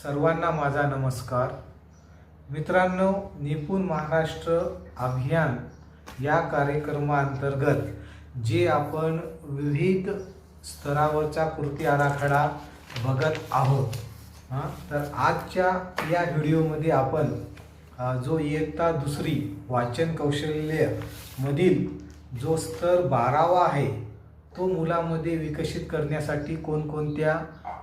सर्वांना माझा नमस्कार. मित्रांनो, निपुण महाराष्ट्र अभियान या कार्यक्रमाअंतर्गत जे आपण विविध स्तरावरचा कृती आराखडा बघत आहोत, तर आजच्या या व्हिडिओमध्ये आपण जो इयत्ता दुसरी वाचन कौशल्य मधील जो स्तर 12वा आहे तो मुलांमध्ये विकसित करण्यासाठी कोणकोणत्या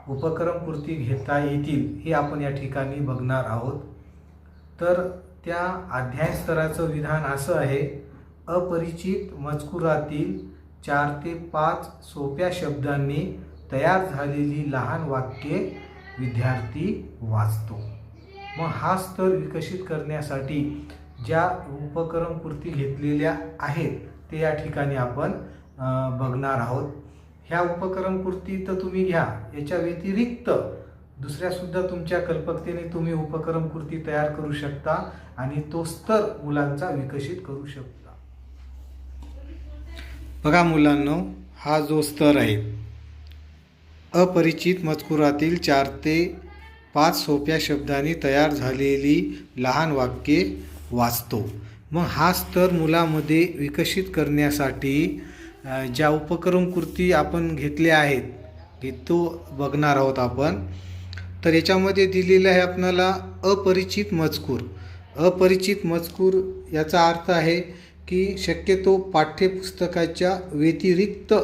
उपक्रम कृती घेता येतील हे आपण या ठिकाणी बघणार आहोत. तर त्या अध्याय स्तराचं विधान असं आहे: अपरिचित मजकुरातील 4 ते 5 सोप्या शब्दांनी तयार झालेली लहान वाक्ये विद्यार्थी वाचतो. मग हा स्तर विकसित करण्यासाठी ज्या उपक्रम कृती घेतलेल्या आहेत ते या ठिकाणी आपण बघणार आहोत. ह्या उपक्रम कृती तर तुम्ही घ्या, याच्या व्यतिरिक्त दुसऱ्या सुद्धा तुमच्या कल्पकतेने तुम्ही उपक्रम कृती तयार करू शकता आणि तो स्तर मुलांचा विकसित करू शकता. बघा मुलांनो, हा जो स्तर आहे अपरिचित मजकुरातील 4 ते 5 सोप्या शब्दांनी तयार झालेली लहान वाक्ये वाचतो. मग हा स्तर मुलामध्ये विकसित करण्यासाठी ज्या उपक्रम कृती आपण घेतल्या आहेत तो बघणार आहोत आपण. तर याच्यामध्ये दिलेलं आहे आपल्याला अपरिचित मजकूर. अपरिचित मजकूर याचा अर्थ आहे की शक्यतो पाठ्यपुस्तकाच्या व्यतिरिक्त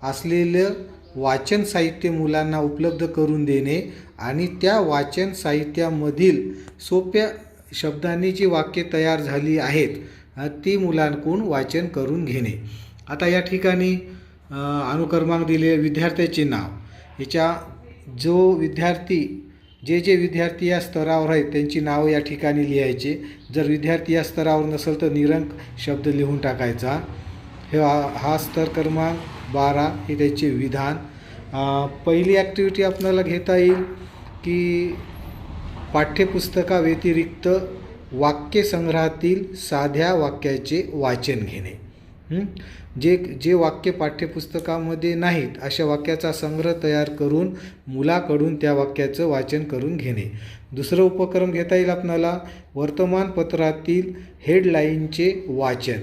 असलेलं वाचन साहित्य मुलांना उपलब्ध करून देणे आणि त्या वाचन साहित्यामधील सोप्या शब्दांनी जी वाक्ये तयार झाली आहेत ती मुलांकडून वाचन करून घेणे. आता या ठिकाणी अनुक्रमांक दिले विद्यार्थ्याचे नाव. याच्या जो विद्यार्थी जे विद्यार्थी या स्तरावर आहेत त्यांची नावं या ठिकाणी लिहायचे. जर विद्यार्थी या स्तरावर नसेल तर निरंक शब्द लिहून टाकायचा. हा स्तर क्रमांक 12 हे त्याचे विधान. पहिली ॲक्टिव्हिटी आपल्याला घेता येईल की पाठ्यपुस्तकाव्यतिरिक्त वाक्यसंग्रहातील साध्या वाक्याचे वाचन घेणे. जे वाक्य पाठ्यपुस्तकामध्ये नाहीत अशा वाक्याचा संग्रह तयार करून मुलाकडून त्या वाक्याचं वाचन करून घेणे. दुसरं उपक्रम घेता येईल आपल्याला वर्तमानपत्रातील हेडलाईनचे वाचन.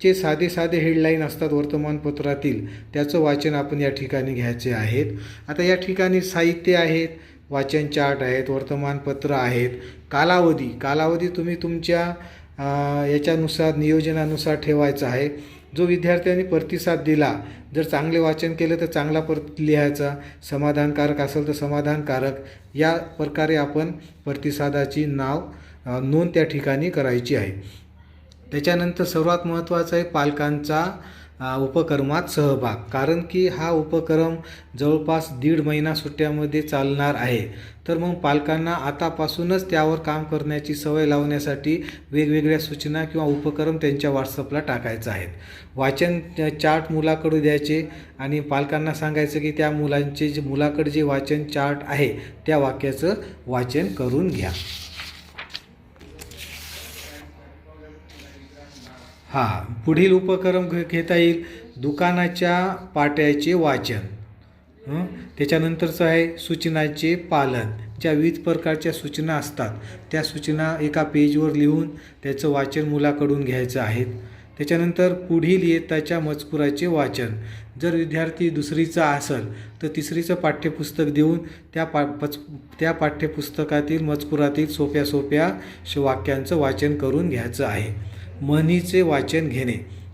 जे साधे हेडलाईन असतात वर्तमानपत्रातील त्याचं वाचन आपण या ठिकाणी घ्यायचे आहेत. आता या ठिकाणी साहित्य आहेत, वाचन चार्ट आहेत, वर्तमानपत्र आहेत. कालावधी तुम्ही तुमच्या याच्यानुसार नियोजनानुसार ठेवायचा आहे. जो विद्यार्थ्यांनी प्रतिसाद दिला, जर चांगले वाचन केलं तर चांगला लिहायचा, समाधानकारक असेल तर समाधानकारक, या प्रकारे आपण प्रतिसादाची नोंद त्या ठिकाणी करायची आहे. त्याच्यानंतर सर्वात महत्त्वाचं आहे पालकांचा उपक्रमात सहभाग. कारण की हा उपक्रम जवळपास 1.5 महिना सुट्ट्यामध्ये चालणार आहे. तर मग पालकांना आतापासूनच त्यावर काम करण्याची सवय लावण्यासाठी वेगवेगळ्या सूचना किंवा उपक्रम त्यांच्या व्हॉट्सअपला टाकायचं आहेत. वाचन चार्ट मुलाकडे द्यायचे आणि पालकांना सांगायचं की त्या मुलाकडे जे वाचन चार्ट आहे त्या वाक्याचं वाचन करून घ्या. पुढील उपक्रम घेता येईल दुकानाच्या पाट्याचे वाचन. त्याच्यानंतरचं आहे सूचनाचे पालन. ज्या विविध प्रकारच्या सूचना असतात त्या सूचना एका पेजवर लिहून त्याचं वाचन मुलाकडून घ्यायचं आहेत. त्याच्यानंतर पुढील इयत्ताच्या मजकुराचे वाचन. जर विद्यार्थी दुसरीचा असेल तर तिसरीचं पाठ्यपुस्तक देऊन त्या पाठ्यपुस्तकातील मजकुरातील सोप्या वाक्यांचं वाचन करून घ्यायचं आहे. म्हणीचे वाचन घेणे.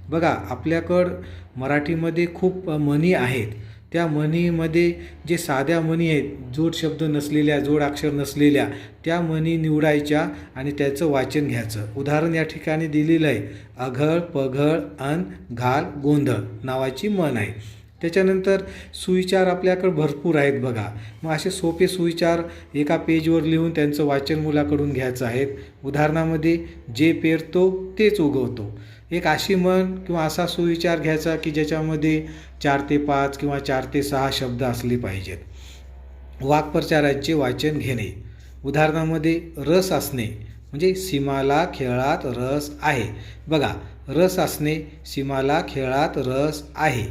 बघा, आपल्याकडं मराठीमध्ये खूप म्हणी आहेत. त्या म्हणीमध्ये जे साध्या म्हणी आहेत, जोड शब्द नसलेल्या, जोड अक्षर नसलेल्या, त्या म्हणी निवडायच्या आणि त्याचं वाचन घ्यायचं. उदाहरण या ठिकाणी दिलेलं आहे, अघळ, पघळ, अन, घाल, गोंधळ नावाची म्हण आहे. त्याच्यानंतर सुविचार आपल्याकडे भरपूर आहेत बघा. मग असे सोपे सुविचार एका पेजवर लिहून त्यांचं वाचन मुलाकडून घ्यायचं आहे. उदाहरणामध्ये जे पेरतो तेच उगवतो. एक अशी म्हण किंवा असा सुविचार घ्यायचा की ज्याच्यामध्ये 4 ते 5 किंवा 4 ते 6 शब्द असले पाहिजेत. वाक्प्रचारांचे वाचन घेणे. उदाहरणामध्ये रस असणे म्हणजे सीमाला खेळात रस आहे. बघा, रस असणे, सीमाला खेळात रस आहे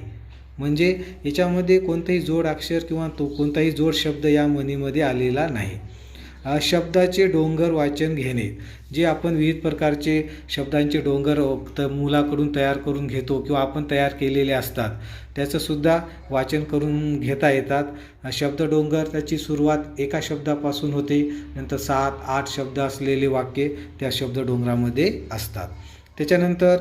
म्हणजे याच्यामध्ये कोणताही जोड अक्षर किंवा कोणताही जोड शब्द या म्हणीमध्ये आलेला नाही. शब्दाचे डोंगर वाचन घेणे. जे आपण विविध प्रकारचे शब्दांचे डोंगर मुलाकडून तयार करून घेतो किंवा आपण तयार केलेले असतात, त्याचंसुद्धा वाचन करून घेता येतात. शब्द डोंगर त्याची सुरुवात एका शब्दापासून होते, नंतर 7-8 शब्द असलेले वाक्य त्या शब्द डोंगरामध्ये असतात. त्याच्यानंतर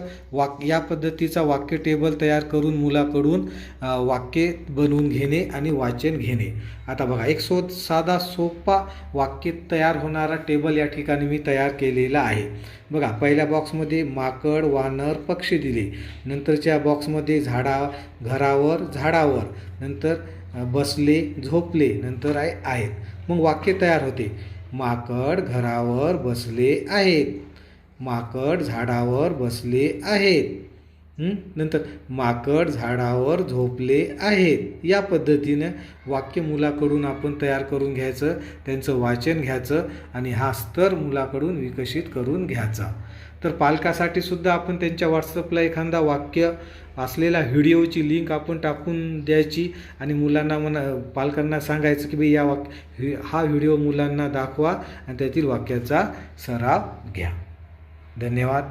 या पद्धतीचा वाक्य टेबल तयार करून मुलाकडून वाक्य बनवून घेणे आणि वाचन घेणे. आता बघा, एक साधा सोपा वाक्य तयार होणारा टेबल या ठिकाणी मी तयार केलेला आहे. बघा, पहिल्या बॉक्समध्ये माकड, वानर, पक्षी दिले. नंतरच्या बॉक्समध्ये घरावर, झाडावर, नंतर बसले, झोपले, नंतर आहेत. मग वाक्य तयार होते. माकड घरावर बसले आहेत. माकड झाडावर बसले आहेत. नंतर माकड झाडावर झोपले आहेत. या पद्धतीनं वाक्य मुलाकडून आपण तयार करून घ्यायचं, त्यांचं वाचन घ्यायचं आणि हा स्तर मुलाकडून विकसित करून घ्यायचा. तर पालकासाठी सुद्धा आपण त्यांच्या व्हॉट्सअपला एखादा वाक्य असलेला व्हिडिओची लिंक आपण टाकून द्यायची आणि मुलांना पालकांना सांगायचं की बाई हा व्हिडिओ मुलांना दाखवा आणि त्यातील वाक्याचा सराव घ्या. धन्यवाद.